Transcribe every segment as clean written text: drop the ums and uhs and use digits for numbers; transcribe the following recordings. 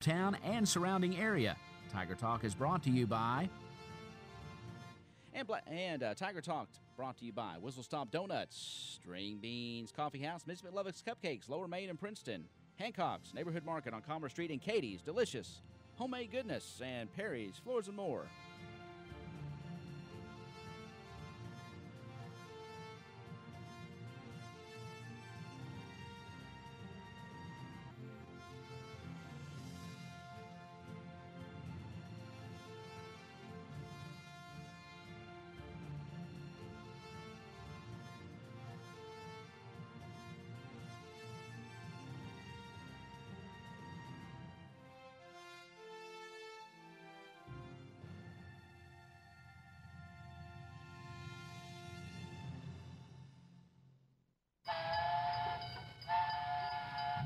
town and surrounding area. Tiger Talk is brought to you by... Tiger Talk brought to you by Whistle Stop Donuts, String Beans Coffee House, Miss McLovick's Cupcakes, Lower Main and Princeton, Hancock's Neighborhood Market on Commerce Street, and Katie's Delicious Homemade Goodness, and Perry's Floors and More.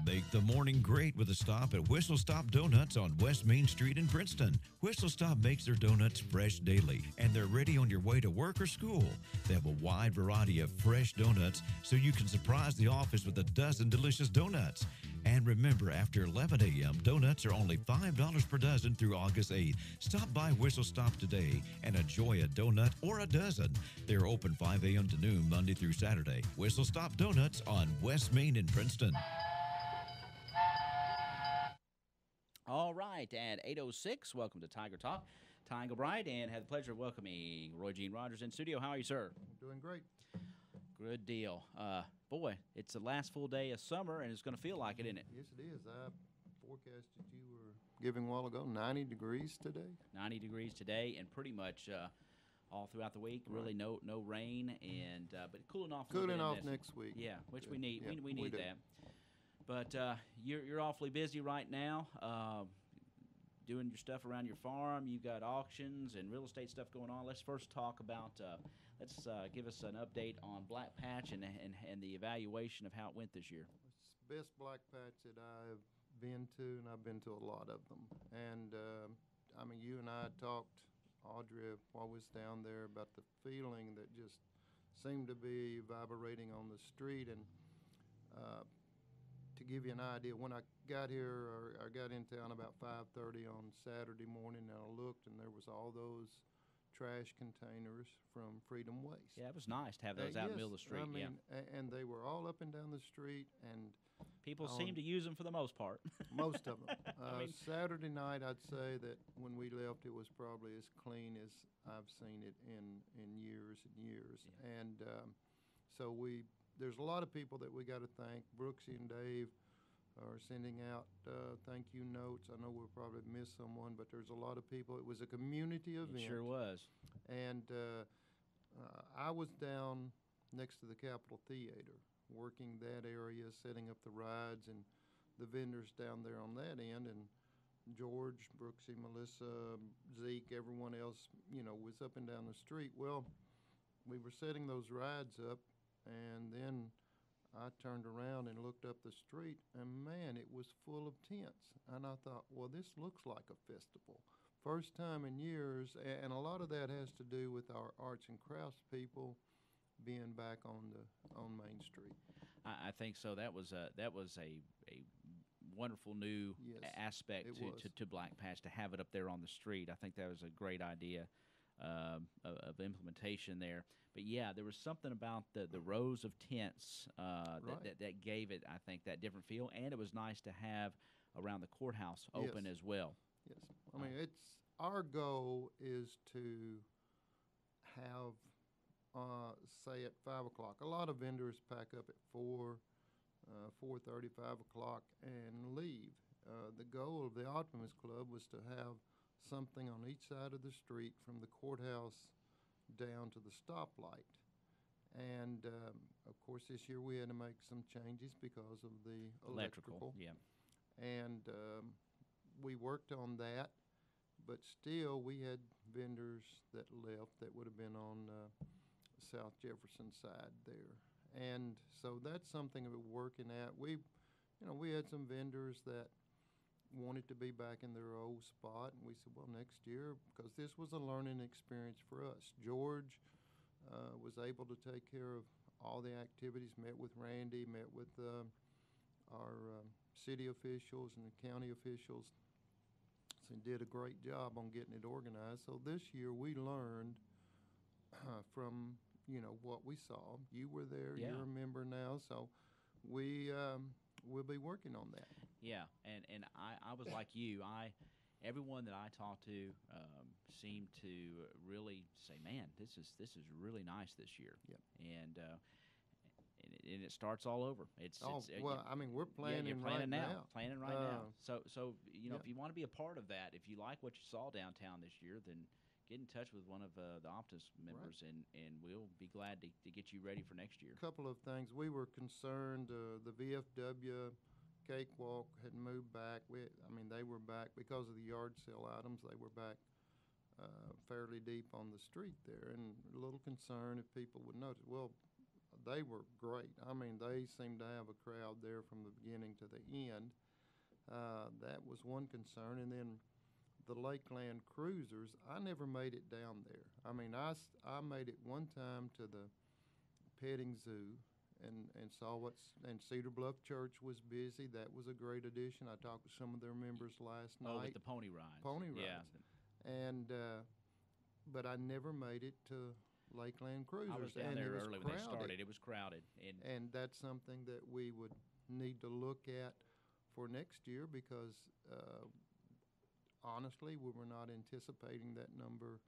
Make the morning great with a stop at Whistle Stop Donuts on West Main Street in Princeton. Whistle Stop makes their donuts fresh daily, and they're ready on your way to work or school. They have a wide variety of fresh donuts, so you can surprise the office with a dozen delicious donuts. And remember, after 11 a.m., donuts are only $5 per dozen through August 8th. Stop by Whistle Stop today and enjoy a donut or a dozen. They're open 5 a.m. to noon, Monday through Saturday. Whistle Stop Donuts on West Main in Princeton. All right, at 8:06, welcome to Tiger Talk. Ty Gilbride, and had the pleasure of welcoming Roy Gene Rogers in studio. How are you, sir? Doing great. Good deal. Boy, it's the last full day of summer, and it's going to feel like it, isn't it? Yes, it is. I forecasted you were giving a while ago 90 degrees today. 90 degrees today, and pretty much all throughout the week. Really, no rain, and but cooling off. Cooling off next week. Yeah, which we need. Yeah, we need that. But you're awfully busy right now, doing your stuff around your farm. You've got auctions and real estate stuff going on. Let's first talk about. Let's give us an update on Black Patch and the evaluation of how it went this year. It's the best Black Patch that I've been to, and I've been to a lot of them. And I mean, you and I talked, Audrey, while we was down there, about the feeling that just seemed to be vibrating on the street. And to give you an idea, when I got here, or I got in town about 5:30 on Saturday morning, and I looked, and there was all those trash containers from Freedom Waste. Yeah, it was nice to have those out in the middle of the street. I mean, and they were all up and down the street, and people seem to use them for the most part. Most of them. I mean, Saturday night, I'd say that when we left, it was probably as clean as I've seen it in years and years. Yeah. And so there's a lot of people that we got to thank. Brooksy and Dave are sending out thank you notes. I know we'll probably miss someone, but there's a lot of people. It was a community event. It sure was. And I was down next to the Capitol Theater, working that area, setting up the rides, and the vendors down there on that end. And George, Brooksy, Melissa, Zeke, everyone else, was up and down the street. Well, we were setting those rides up, and then I turned around and looked up the street, and man, it was full of tents. And I thought, well, this looks like a festival. First time in years, and a lot of that has to do with our arts and crafts people being back on Main Street. I think so. That was a wonderful new aspect to Black Patch, to have it up there on the street. I think that was a great idea of implementation there. But yeah, there was something about the rows of tents that gave it, I think, that different feel, and it was nice to have around the courthouse open as well. Yes, I mean, our goal is to have, say, at 5 o'clock. A lot of vendors pack up at 4:30, 5 o'clock, and leave. The goal of the Optimist Club was to have something on each side of the street from the courthouse down to the stoplight. And, of course, this year we had to make some changes because of the electrical. Yeah. And we worked on that, but still we had vendors that left that would have been on South Jefferson side there. And so that's something that we're working at. We had some vendors that wanted to be back in their old spot, and we said, well, next year, because this was a learning experience for us. George was able to take care of all the activities, met with Randy, met with our city officials and the county officials, and did a great job on getting it organized. So this year we learned from what we saw. You were there. Yeah. You're a member now, so we'll be working on that. Yeah, and I was like you. Everyone that I talked to seemed to really say, "Man, this is really nice this year." Yep. And it starts all over. I mean, we're planning, you're planning right now. Planning right now. So yeah. if you want to be a part of that, if you like what you saw downtown this year, then get in touch with one of the Optus members, Right. and we'll be glad to get you ready for next year. A couple of things. We were concerned the VFW cakewalk had moved back. They were back because of the yard sale items. They were back fairly deep on the street there, and a little concern if people would notice. Well, they were great. I mean, they seemed to have a crowd there from the beginning to the end. That was one concern. And then the Lakeland cruisers, I never made it down there. I mean, I made it one time to the petting zoo and saw and Cedar Bluff Church was busy. That was a great addition. I talked with some of their members last night. Oh, with the pony rides. Pony rides. Yeah. And but I never made it to Lakeland Cruisers. I was down there early when they started. It was crowded. And that's something that we would need to look at for next year because, honestly, we were not anticipating that number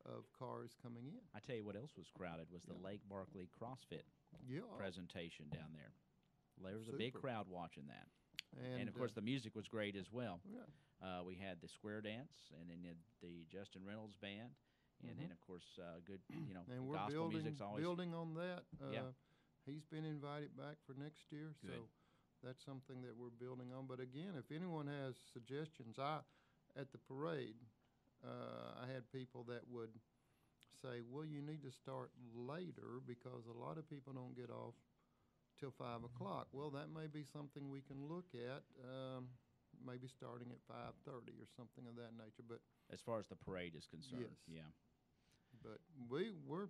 of cars coming in. I tell you what else was crowded was the Lake Barkley CrossFit presentation down there. There was a big crowd watching that. And of course, the music was great as well. Yeah. We had the square dance, and then the Justin Reynolds band. And then, of course, good, and we're gospel music's always building on that. Yeah. He's been invited back for next year, Good. so that's something that we're building on. But again, if anyone has suggestions, at the parade, I had people that would say, "Well, you need to start later because a lot of people don't get off till 5 o'clock." Well, that may be something we can look at. Maybe starting at 5:30 or something of that nature. But as far as the parade is concerned, yes. yeah. But we're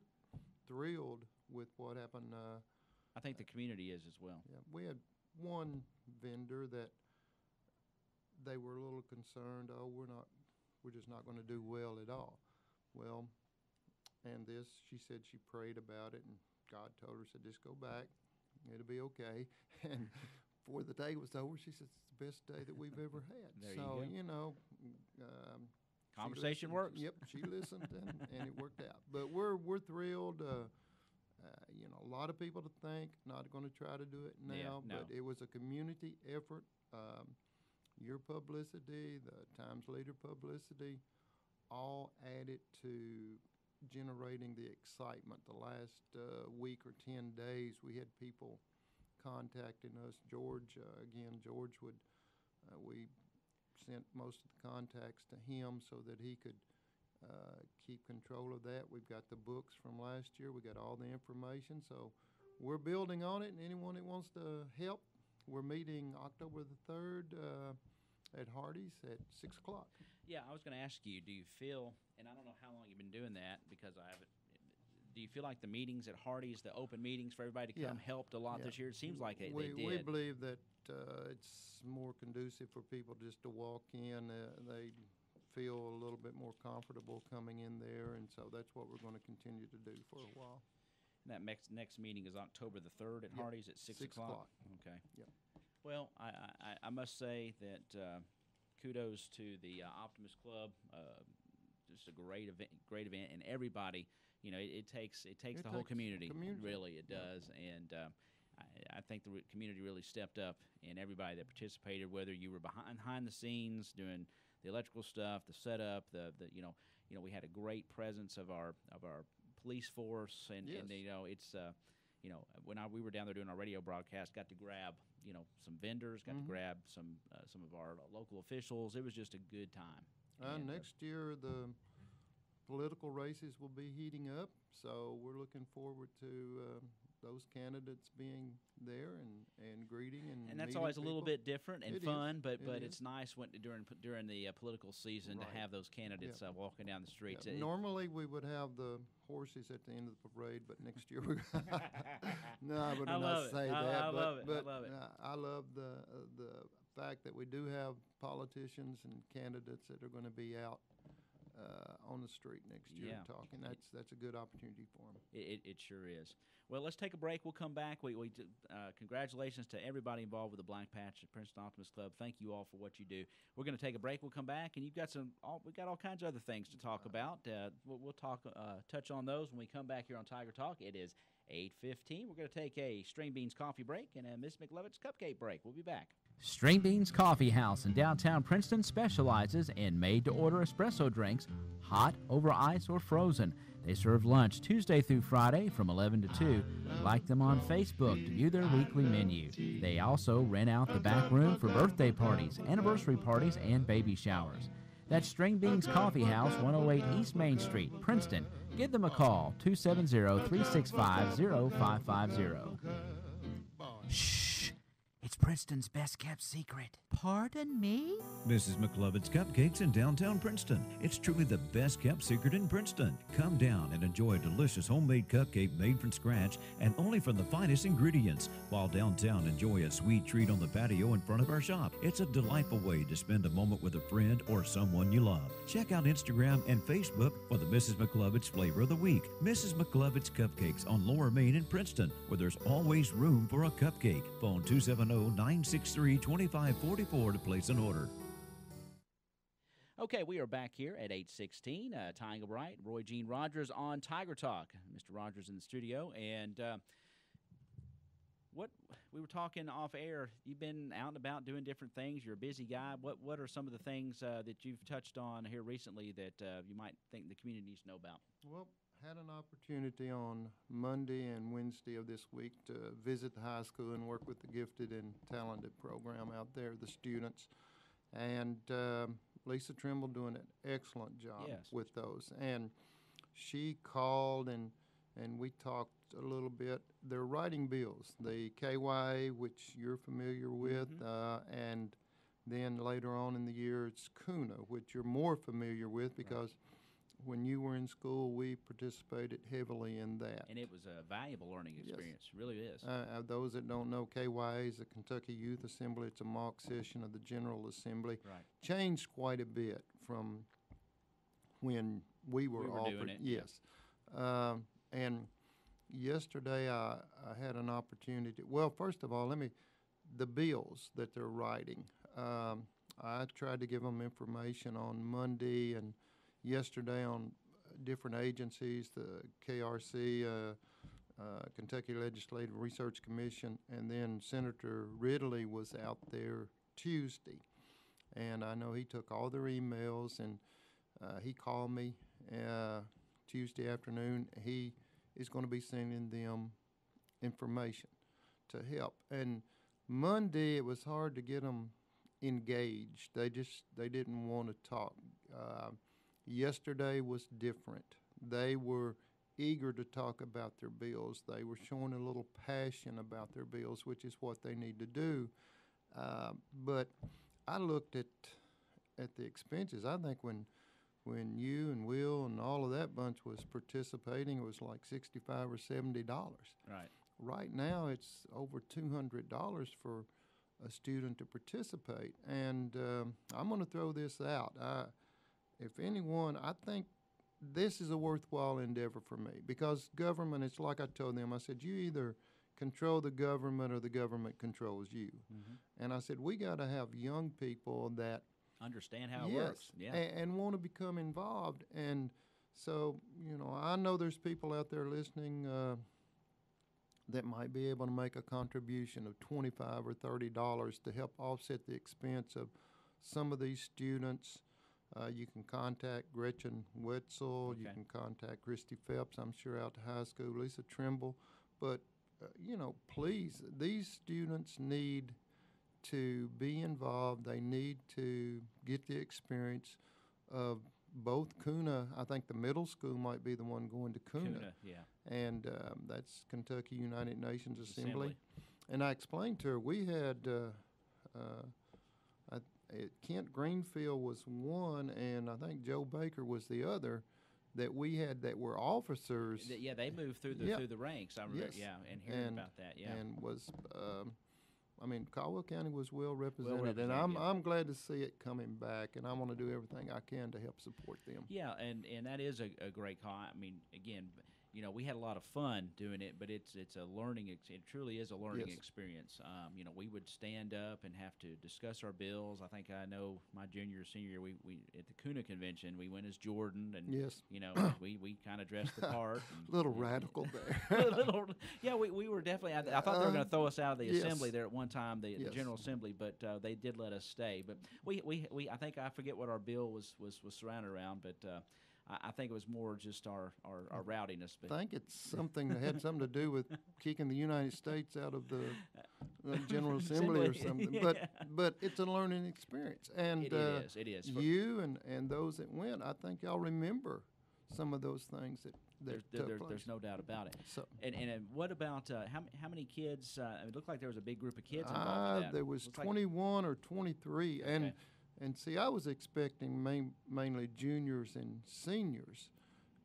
thrilled with what happened. I think the community is as well. Yeah, we had one vendor that they were a little concerned. Oh, we're just not going to do well at all. Well, and she said she prayed about it, and God told her, said, just go back, it'll be okay. And before the day was over, she said it's the best day that we've ever had. There so you go. Conversation works. Yep, she listened and it worked out. But we're thrilled. A lot of people to thank. Not going to try to do it now, no. but it was a community effort. Your publicity, the Times Leader publicity, all added to generating the excitement. The last week or 10 days, we had people contacting us. George would, we sent most of the contacts to him so that he could keep control of that. We've got the books from last year. We got all the information. So we're building on it, and anyone that wants to help, we're meeting October the 3rd at Hardee's at 6 o'clock. Yeah, I was going to ask you, do you feel, and I don't know how long you've been doing that because I haven't, do you feel like the meetings at Hardee's, the open meetings for everybody to come, helped a lot this year? It seems like they did. We believe that it's more conducive for people just to walk in. They feel a little bit more comfortable coming in there, and so that's what we're going to continue to do for a while. And that next meeting is October the 3rd at Hardee's at 6 o'clock? Okay. Yep. Well, I must say that kudos to the Optimist Club. Just a great event, and everybody. It takes the whole community. Really, it does, and I think the community really stepped up, and everybody that participated, whether you were behind the scenes doing the electrical stuff, the setup, we had a great presence of our police force, and it's when we were down there doing our radio broadcast, got to grab some vendors, got to grab some of our local officials. It was just a good time. Next year the political races will be heating up, so we're looking forward to those candidates being there and greeting and that's meeting always a people. little bit different and fun, but It it's nice during the political season to have those candidates walking down the streets. Yeah. Normally we would have the horses at the end of the parade, but next year we're no, I would not say that. I love it. But I love it. I love the fact that we do have politicians and candidates that are going to be out on the street next year talking. That's a good opportunity for them. It sure is. Well, let's take a break. We'll come back. Congratulations to everybody involved with the Black Patch at Princeton Optimist Club. Thank you all for what you do. We're going to take a break. We'll come back, and we've got all kinds of other things to talk about. We'll touch on those when we come back here on Tiger Talk. It is 8:15. We're going to take a String Beans coffee break and a Miss McLovett's cupcake break. We'll be back. String Beans Coffee House in downtown Princeton specializes in made-to-order espresso drinks, hot, over ice, or frozen. They serve lunch Tuesday through Friday from 11 to 2. Like them on Facebook to view their weekly menu. They also rent out the back room for birthday parties, anniversary parties, and baby showers. That's String Beans Coffee House, 108 East Main Street, Princeton. Give them a call, 270-365-0550. Shh! It's Princeton's best-kept secret. Pardon me? Mrs. McLovett's Cupcakes in downtown Princeton. It's truly the best-kept secret in Princeton. Come down and enjoy a delicious homemade cupcake made from scratch and only from the finest ingredients. While downtown, enjoy a sweet treat on the patio in front of our shop. It's a delightful way to spend a moment with a friend or someone you love. Check out Instagram and Facebook for the Mrs. McLovett's Flavor of the Week. Mrs. McLovett's Cupcakes on Lower Main in Princeton, where there's always room for a cupcake. Phone 270-963-2544 to place an order. Okay, we are back here at 8:16. Ty Engelbright, Roy Gene Rogers on Tiger Talk. Mr. Rogers in the studio. And what we were talking off air, you've been out and about doing different things. You're a busy guy. What are some of the things that you've touched on here recently that you might think the community needs to know about? Well, had an opportunity on Monday and Wednesday of this week to visit the high school and work with the gifted and talented program out there, the students. And Lisa Trimble doing an excellent job with those. And she called and we talked a little bit. They're writing bills, the KYA, which you're familiar with, and then later on in the year it's CUNA, which you're more familiar with because when you were in school, we participated heavily in that. And it was a valuable learning experience. It really is. Those that don't know, KYA is the Kentucky Youth Assembly. It's a mock session of the General Assembly. Right. Changed quite a bit from when we were offered. Doing it. Yes. And yesterday I had an opportunity. Well, first of all, the bills that they're writing. I tried to give them information on Monday and yesterday on different agencies, the KRC, Kentucky Legislative Research Commission, and then Senator Ridley was out there Tuesday. And I know he took all their emails, and he called me Tuesday afternoon. He is going to be sending them information to help. And Monday, it was hard to get them engaged. They didn't want to talk. Yesterday was different. They were eager to talk about their bills. They were showing a little passion about their bills, which is what they need to do. But I looked at the expenses. I think when you and Will and all of that bunch was participating, it was like $65 or $70. Right. Right now, it's over $200 for a student to participate. And I'm going to throw this out. If anyone, I think this is a worthwhile endeavor for me because government, it's like I told them, I said, you either control the government or the government controls you. And I said, we got to have young people that understand how it works. Yeah. And want to become involved. And so, I know there's people out there listening that might be able to make a contribution of $25 or $30 to help offset the expense of some of these students. You can contact Gretchen Wetzel. Okay. You can contact Christy Phelps, I'm sure, out to high school, Lisa Trimble. But, please, these students need to be involved. They need to get the experience of both CUNA. I think the middle school might be the one going to CUNA. And that's Kentucky United Nations Assembly. And I explained to her, we had Kent Greenfield was one, and I think Joe Baker was the other that we had that were officers. They moved through the ranks. I remember, and hearing about that. And was I mean, Caldwell County was well represented, and I'm glad to see it coming back, and I want to do everything I can to help support them. Yeah, and that is a great call. I mean, again, you know, we had a lot of fun doing it, but it's a learning. It truly is a learning Yes. experience. You know, we would stand up and have to discuss our bills. I think I know my junior, senior year, we at the Kuna convention, we went as Jordan, and Yes. you know, we kind of dressed the part. A little radical there. Yeah, we were definitely. I thought they were going to throw us out of the Yes. assembly there at one time, the Yes. General Assembly, but they did let us stay. But we I think I forget what our bill was surrounded around, but. I think it was more just our rowdiness. But I think it's something that had something to do with kicking the United States out of the General Assembly or something. Yeah. But it's a learning experience. And it is. It is. You and those that went, I think y'all remember some of those things that took place. There's no doubt about it. So, and what about how many kids? It looked like there was a big group of kids involved in that. There was Looks 21 or 23. Okay. And see, I was expecting mainly juniors and seniors,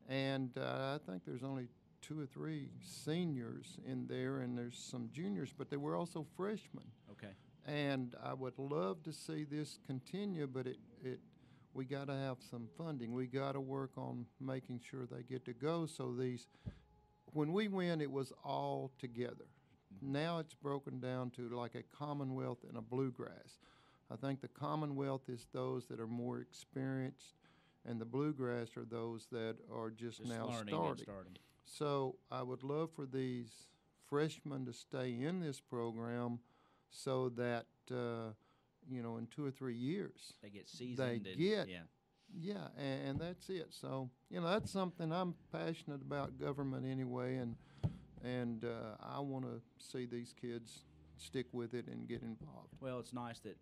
and I think there's only 2 or 3 seniors in there, and there's some juniors, but there were also freshmen. Okay. And I would love to see this continue, but we got to have some funding. We got to work on making sure they get to go. So when we went, it was all together. Mm-hmm. Now it's broken down to like a Commonwealth and a Bluegrass. I think the Commonwealth is those that are more experienced, and the Bluegrass are those that are just now starting. So I would love for these freshmen to stay in this program so that, in 2 or 3 years, they get seasoned. Yeah, and that's it. So, that's something I'm passionate about government anyway, and I want to see these kids stick with it and get involved. Well, it's nice that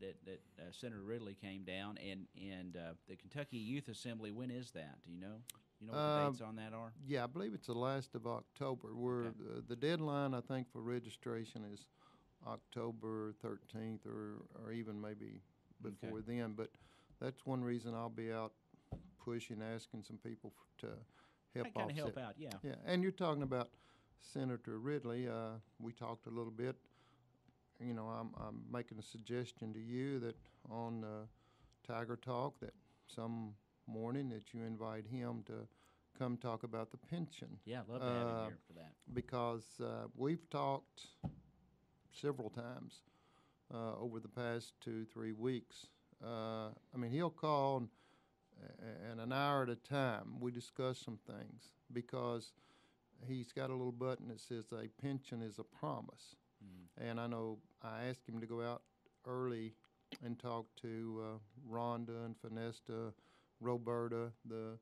Senator Ridley came down, and the Kentucky Youth Assembly. When is that? Do you know? You know what the dates on that are? Yeah, I believe it's the last of October. The deadline, I think, for registration is October 13th, or even maybe before then. But that's one reason I'll be out pushing, asking some people to help kind of help out. Yeah. Yeah, and you're talking about Senator Ridley. We talked a little bit. I'm making a suggestion to you that on Tiger Talk that some morning that you invite him to come talk about the pension. Yeah, I'd love to have him here for that. Because we've talked several times over the past 2-3 weeks. He'll call and an hour at a time we discuss some things because he's got a little button that says a pension is a promise. And I know I asked him to go out early and talk to Rhonda and Finesta, Roberta, the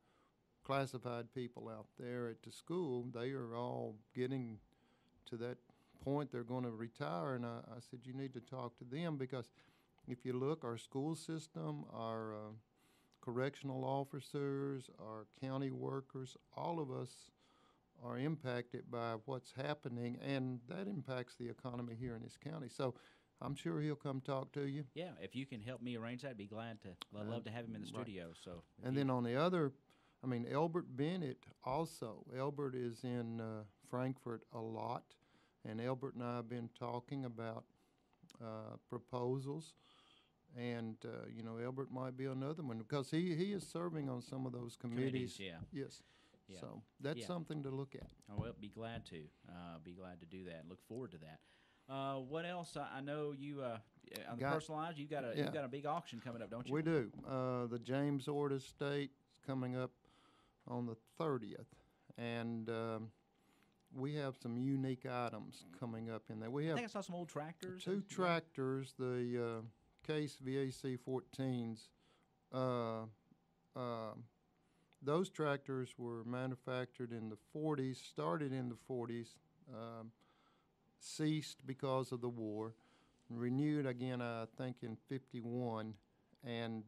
classified people out there at the school. They are all getting to that point they're going to retire. And I said, you need to talk to them because if you look, our school system, our correctional officers, our county workers, all of us are impacted by what's happening, and that impacts the economy here in this county. So I'm sure he'll come talk to you. Yeah, if you can help me arrange that, I'd be glad to. I'd love to have him in the studio. So. And then on the other, Elbert Bennett also. Elbert is in Frankfurt a lot, and Elbert and I have been talking about proposals. And, Elbert might be another one because he is serving on some of those committees. Yeah. Yes. Yeah. So that's something to look at. Oh, well, be glad to. Be glad to do that and look forward to that. What else? I know you on the personalized. You've got a big auction coming up, don't you? We do. The James Ord Estate is coming up on the 30th, and we have some unique items coming up in there. I think I saw some old tractors. 2 tractors, the Case VAC 14s. Those tractors were manufactured in the 40s, started in the 40s, ceased because of the war, renewed again, I think, in 51. And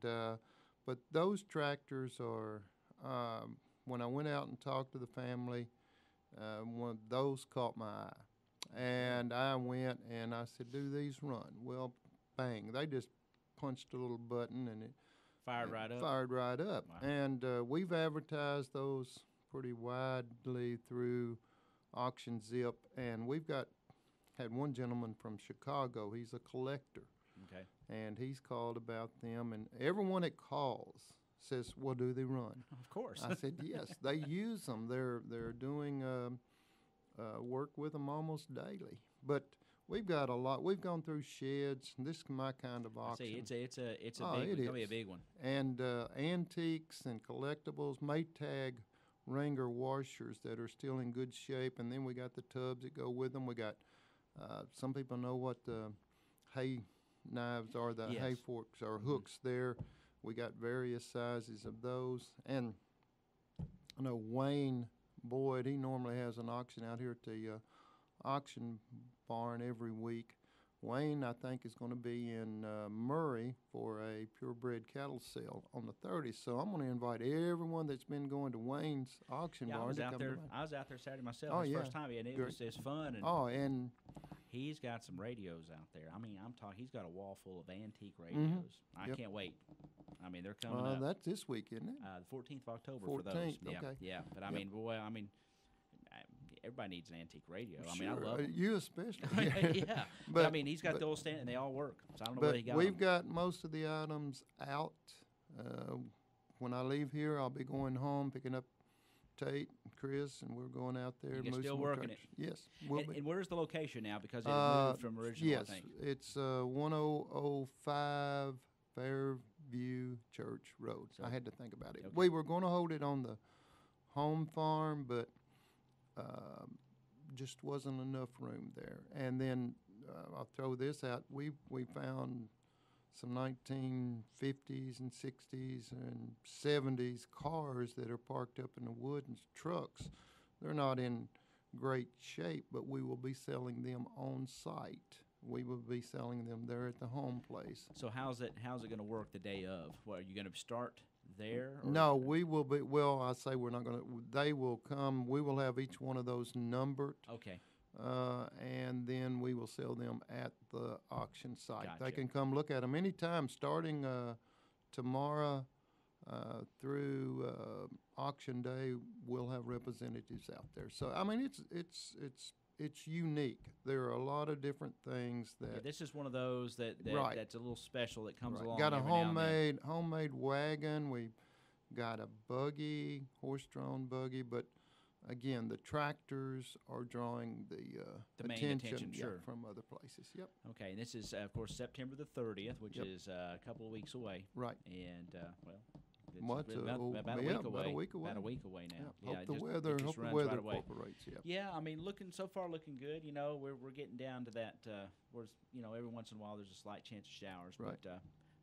but those tractors are, when I went out and talked to the family, one of those caught my eye. And I went and I said, do these run? Well, bang, they just punched a little button and it fired right up. Wow. And we've advertised those pretty widely through Auction Zip, and we've got had one gentleman from Chicago. He's a collector. Okay. And he's called about them, and everyone that calls says, "Well, do they run?" Of course. I said, "Yes, they use them. They're doing work with them almost daily." But we've got a lot. We've gone through sheds, and this is my kind of auction. See, it's a big. It's it gonna be a is. big one. And antiques and collectibles, Maytag Wrangler washers that are still in good shape, and then we got the tubs that go with them. We got some people know what the hay knives are, the hay Yes. forks or hooks there. We got various sizes of those. And I know Wayne Boyd, he normally has an auction out here at the auction barn every week. Wayne, I think, is going to be in Murray for a purebred cattle sale on the 30th. So I'm going to invite everyone that's been going to Wayne's auction Yeah, I barn was to out come there. to mine. I was out there Saturday myself. Oh, It's the yeah. first time, and it Great. was just fun. And And he's got some radios out there. I mean, I'm talking. He's got a wall full of antique radios. I Yep. can't wait. I mean, they're coming up. that's this week, isn't it? The 14th of October for those. 14th, Yeah, okay. yeah. But I Yep. mean, boy, I mean, everybody needs an antique radio. I mean, I Sure, love them. you especially. Yeah. But I But- mean, he's got but- the old stand, and they all work. So I don't know where But he got we've them. got most of the items out. When I leave here, I'll be going home, picking up Tate and Chris, and we're going out there. You and can move still some more working it. tractors. Yes, we'll And, be. and where's the location now? Because it Uh, moved from original, Yes, I think. it's 1005 Fairview Church Road. So- I had to think about it. Okay. We were going to hold it on the home farm, but just wasn't enough room there. And then I'll throw this out. We found some 1950s and 60s and 70s cars that are parked up in the woods and trucks. They're not in great shape, but we will be selling them on site. We will be selling them there at the home place. So how's it going to work the day of? What, are you going to start there? Or? No, we will be, well, I say we're not going to, they will come, we will have each one of those numbered, Okay. and then we will sell them at the auction site. They Gotcha. can come look at them anytime, starting tomorrow through auction day. We'll have representatives out there. So I mean, it's unique. There are a lot of different things Yeah, that. this is one of those Right. that's a little special that comes Right. along. Got a every now and then. homemade wagon. We got a buggy, horse-drawn buggy, but again, the tractors are drawing the main attention, yeah, sure. from other places. Yep. Okay, and this is, of course, September the 30th, which Yep. is a couple of weeks away. Right. And, well, it's What's about a week away. about a week away. About a week away now. Yep. Yeah, Hope it the just- weather it just hope the runs weather right away. cooperates. Yeah. Yeah, I mean, so far looking good. You know, we're getting down to that. Where every once in a while there's a slight chance of showers. Right.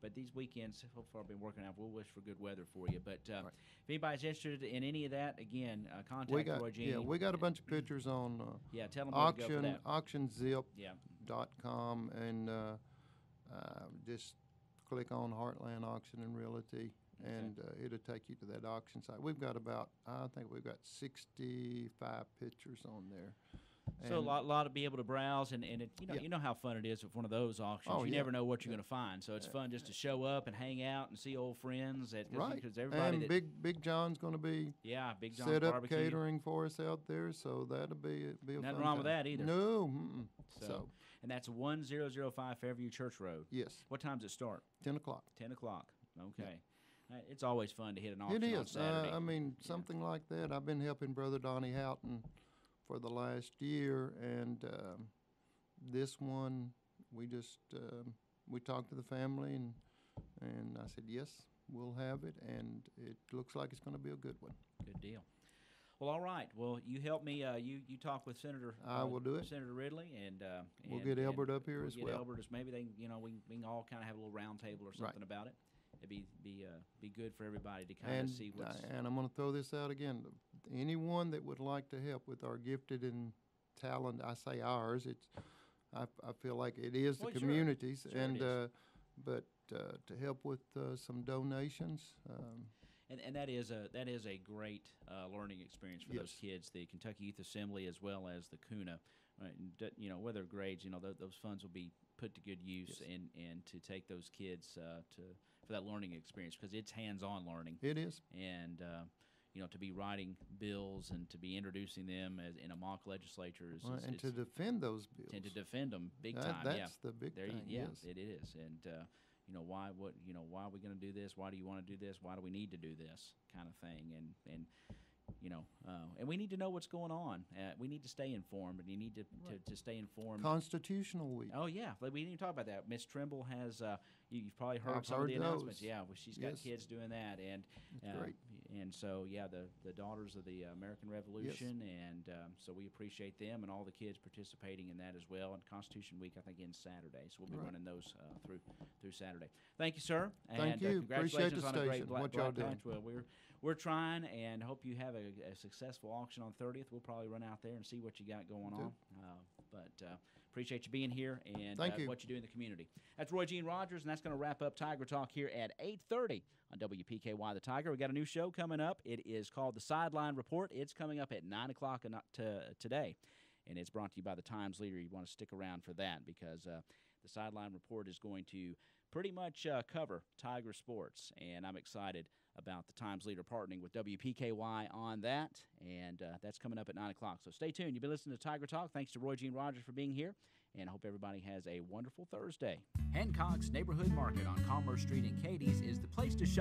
But these weekends so far been working out. We'll wish for good weather for you. But Right. if anybody's interested in any of that, again, contact We got Roy Genie. we got a bunch of pictures on Yeah, tell them where to go for that. auctionzip.com Yeah. and just click on Heartland Auction and Realty, and it'll take you to that auction site. We've got I think we've got 65 pictures on there. So a And- lot to be able to browse, and it, Yeah. you know how fun it is with one of those auctions. Oh, You yeah. never know what you're going to find, so it's fun just to show up and hang out and see old friends. Right. Because everybody And that, Big John's going to be Big John's set up Barbecue. catering for us out there, so that'll be a Nothing fun wrong with time. that either. No. Mm-mm. So, So and that's 1005 Fairview Church Road. yes, What time does it start? 10 o'clock. 10 o'clock. Okay. It's always fun to hit an auction It on is. Saturday. I mean, something like that. I've been helping Brother Donnie Houghton for the last year, and this one, we just we talked to the family, and I said yes, we'll have it, and it looks like it's going to be a good one. Good deal. Well, all right. Well, you help me. You talk with Senator. I will do it. Senator Ridley, and We'll get Elbert up here we'll as get well. Elbert as maybe they, we can all kind of have a little round table or something about it. It'd be good for everybody to kind of And see what's. and I'm going to throw this out again. Anyone that would like to help with our gifted and talent, I say ours. I feel like it is the Well, sure. communities, Sure it and is. but to help with some donations. And that is a great learning experience for those Yes. kids. The Kentucky Youth Assembly as well as the CUNA, right? And, whether grades, those funds will be put to good use, Yes. and to take those kids for that learning experience, because it's hands-on learning. It is. And to be writing bills and to be introducing them as in a mock legislature and to defend those bills. And to defend them big time. That's the big thing. Yeah, yes. it is. And why are we going to do this? Why do you want to do this? Why do we need to do this kind of thing? And we need to know what's going on. We need to stay informed, and you need to stay informed. Constitutional Week. Oh, yeah. We didn't even talk about that. Miss Trimble has, you've probably heard some of the announcements. Yeah, well, she's got kids doing that. And great. And so, the Daughters of the American Revolution, and so we appreciate them and all the kids participating in that as well. And Constitution Week, I think, ends Saturday, so we'll be running those through Saturday. Thank you, sir. Thank you. Congratulations Appreciate the on a great station. Black What y'all Patch. doing? Well, we're trying, and hope you have a successful auction on 30th. We'll probably run out there and see what you got going on. But appreciate you being here and what you do in the community. That's Roy Gene Rogers, and that's going to wrap up Tiger Talk here at 8:30 on WPKY The Tiger. We got a new show coming up. It is called The Sideline Report. It's coming up at 9 o'clock today, and it's brought to you by the Times Leader. You want to stick around for that because the Sideline Report is going to pretty much cover Tiger sports, and I'm excited about the Times Leader partnering with WPKY on that, and that's coming up at 9 o'clock. So stay tuned. You've been listening to Tiger Talk. Thanks to Roy Gene Rogers for being here, and I hope everybody has a wonderful Thursday. Hancock's Neighborhood Market on Commerce Street in Cadiz is the place to shop.